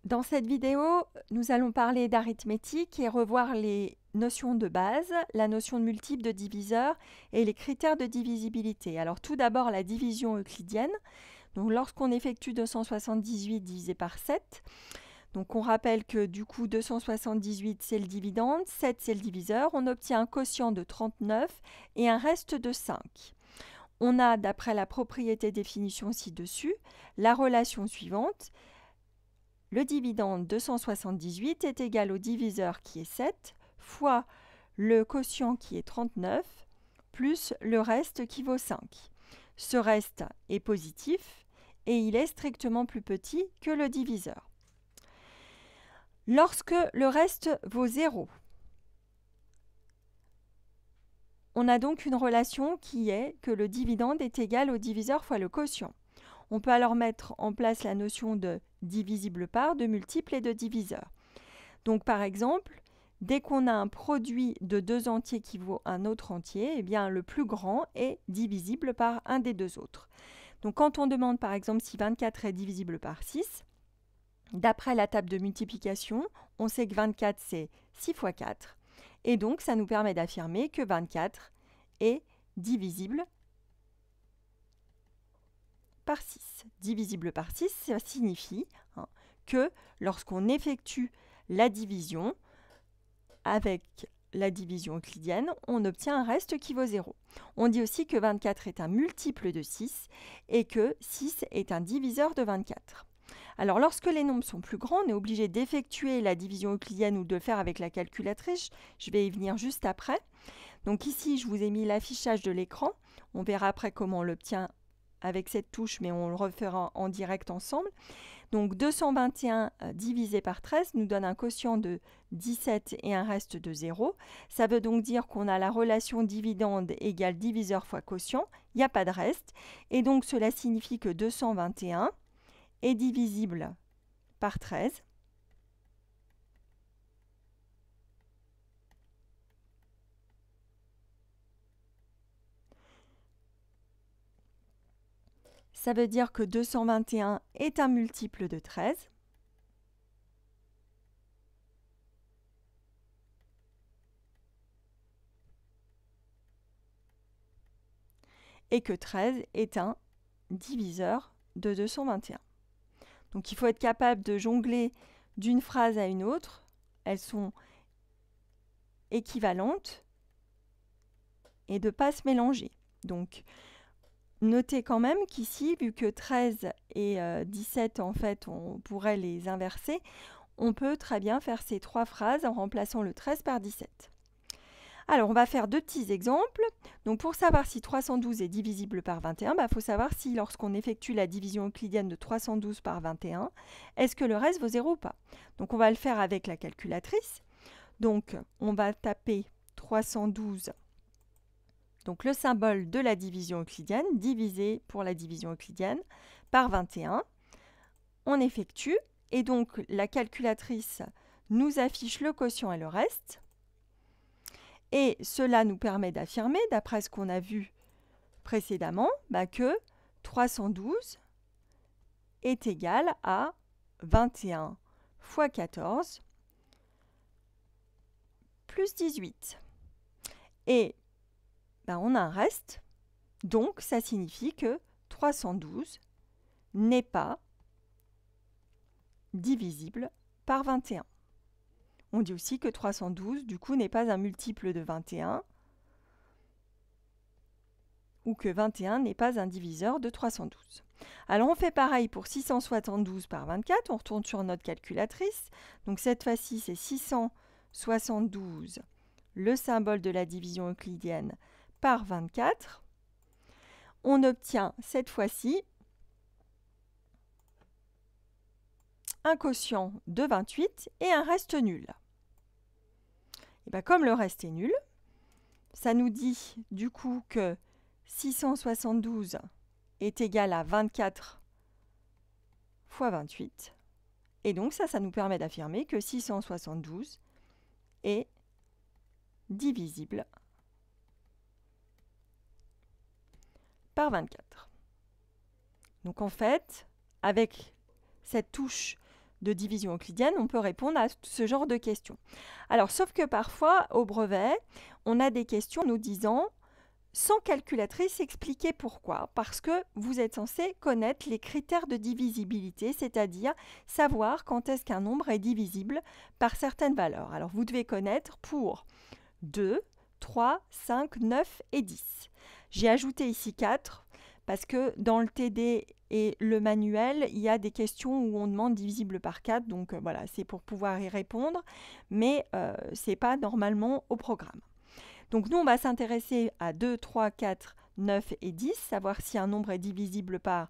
Dans cette vidéo, nous allons parler d'arithmétique et revoir les notions de base, la notion de multiple, de diviseur et les critères de divisibilité. Alors tout d'abord la division euclidienne. Donc lorsqu'on effectue 278 divisé par 7, donc on rappelle que du coup 278 c'est le dividende, 7 c'est le diviseur, on obtient un quotient de 39 et un reste de 5. On a, d'après la propriété définition ci-dessus, la relation suivante. Le dividende 278 est égal au diviseur qui est 7 fois le quotient qui est 39 plus le reste qui vaut 5. Ce reste est positif et il est strictement plus petit que le diviseur. Lorsque le reste vaut 0, on a donc une relation qui est que le dividende est égal au diviseur fois le quotient. On peut alors mettre en place la notion de divisible par, de multiple et de diviseur. Donc par exemple, dès qu'on a un produit de deux entiers qui vaut un autre entier, eh bien le plus grand est divisible par un des deux autres. Donc quand on demande par exemple si 24 est divisible par 6, d'après la table de multiplication, on sait que 24 c'est 6 fois 4. Et donc ça nous permet d'affirmer que 24 est divisible par 6. Divisible par 6, ça signifie que lorsqu'on effectue la division avec la division euclidienne, on obtient un reste qui vaut 0. On dit aussi que 24 est un multiple de 6 et que 6 est un diviseur de 24. Alors lorsque les nombres sont plus grands, on est obligé d'effectuer la division euclidienne ou de le faire avec la calculatrice. Je vais y venir juste après. Donc ici, je vous ai mis l'affichage de l'écran. On verra après comment on l'obtient avec cette touche, mais on le refera en direct ensemble. Donc 221 divisé par 13 nous donne un quotient de 17 et un reste de 0. Ça veut donc dire qu'on a la relation dividende égale diviseur fois quotient. Il n'y a pas de reste. Et donc cela signifie que 221 est divisible par 13. Ça veut dire que 221 est un multiple de 13. Et que 13 est un diviseur de 221. Donc il faut être capable de jongler d'une phrase à une autre. Elles sont équivalentes et de ne pas se mélanger. Donc notez quand même qu'ici, vu que 13 et 17, en fait, on pourrait les inverser, on peut très bien faire ces trois phrases en remplaçant le 13 par 17. Alors, on va faire deux petits exemples. Donc, pour savoir si 312 est divisible par 21, il faut savoir si, lorsqu'on effectue la division euclidienne de 312 par 21, est-ce que le reste vaut 0 ou pas? Donc, on va le faire avec la calculatrice. Donc, on va taper 312, donc le symbole de la division euclidienne, divisé pour la division euclidienne, par 21. On effectue, et donc la calculatrice nous affiche le quotient et le reste. Et cela nous permet d'affirmer, d'après ce qu'on a vu précédemment, que 312 est égal à 21 fois 14 plus 18. Et on a un reste, donc ça signifie que 312 n'est pas divisible par 21. On dit aussi que 312, du coup, n'est pas un multiple de 21 ou que 21 n'est pas un diviseur de 312. Alors, on fait pareil pour 672 par 24. On retourne sur notre calculatrice. Donc, cette fois-ci, c'est 672, le symbole de la division euclidienne, par 24. On obtient cette fois-ci un quotient de 28 et un reste nul. Et comme le reste est nul, ça nous dit du coup que 672 est égal à 24 fois 28. Et donc ça nous permet d'affirmer que 672 est divisible par 24. Donc en fait, avec cette touche de division euclidienne, on peut répondre à ce genre de questions. Alors, sauf que parfois, au brevet, on a des questions nous disant sans calculatrice, expliquez pourquoi. Parce que vous êtes censé connaître les critères de divisibilité, c'est-à-dire savoir quand est-ce qu'un nombre est divisible par certaines valeurs. Alors, vous devez connaître pour 2, 3, 5, 9 et 10. J'ai ajouté ici 4 parce que dans le TD et le manuel, il y a des questions où on demande divisible par 4. Donc voilà, c'est pour pouvoir y répondre, mais ce n'est pas normalement au programme. Donc nous, on va s'intéresser à 2, 3, 4, 9 et 10, savoir si un nombre est divisible par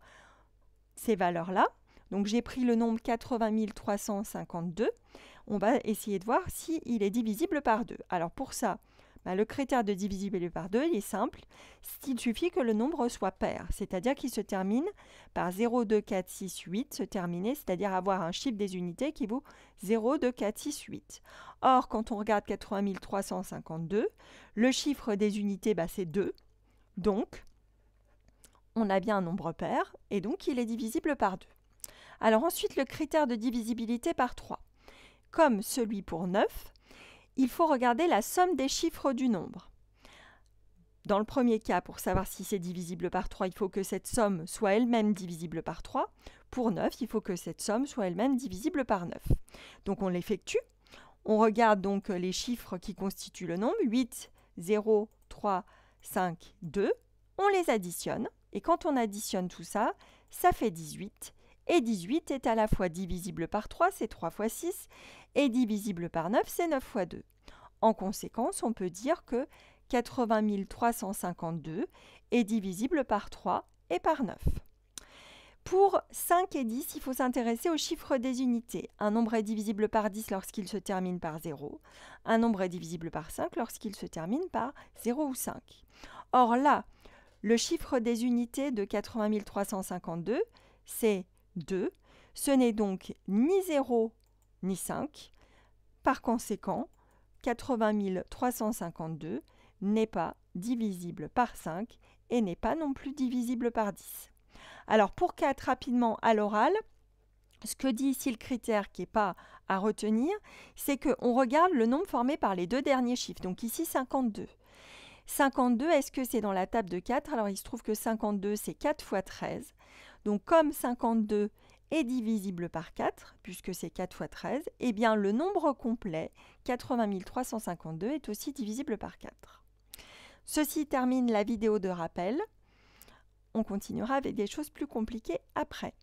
ces valeurs-là. Donc j'ai pris le nombre 80 352. On va essayer de voir s'il est divisible par 2. Alors pour ça, le critère de divisibilité par 2, il est simple. Il suffit que le nombre soit pair, c'est-à-dire qu'il se termine par 0, 2, 4, 6, 8, se terminer, c'est-à-dire avoir un chiffre des unités qui vaut 0, 2, 4, 6, 8. Or, quand on regarde 80 352, le chiffre des unités, c'est 2. Donc, on a bien un nombre pair, et donc il est divisible par 2. Alors ensuite, le critère de divisibilité par 3. Comme celui pour 9, il faut regarder la somme des chiffres du nombre. Dans le premier cas, pour savoir si c'est divisible par 3, il faut que cette somme soit elle-même divisible par 3. Pour 9, il faut que cette somme soit elle-même divisible par 9. Donc on l'effectue. On regarde donc les chiffres qui constituent le nombre, 8, 0, 3, 5, 2. On les additionne. Et quand on additionne tout ça, ça fait 18. Et 18 est à la fois divisible par 3, c'est 3 fois 6, et divisible par 9, c'est 9 fois 2. En conséquence, on peut dire que 80 352 est divisible par 3 et par 9. Pour 5 et 10, il faut s'intéresser aux chiffres des unités. Un nombre est divisible par 10 lorsqu'il se termine par 0. Un nombre est divisible par 5 lorsqu'il se termine par 0 ou 5. Or là, le chiffre des unités de 80 352, c'est 2. Ce n'est donc ni 0 ni 5. Par conséquent, 80 352 n'est pas divisible par 5 et n'est pas non plus divisible par 10. Alors pour 4, rapidement à l'oral, ce que dit ici le critère qui n'est pas à retenir, c'est qu'on regarde le nombre formé par les deux derniers chiffres. Donc ici 52. 52, est-ce que c'est dans la table de 4? Alors il se trouve que 52, c'est 4 fois 13. Donc comme 52 est divisible par 4, puisque c'est 4 fois 13, eh bien le nombre complet, 80 352, est aussi divisible par 4. Ceci termine la vidéo de rappel. On continuera avec des choses plus compliquées après.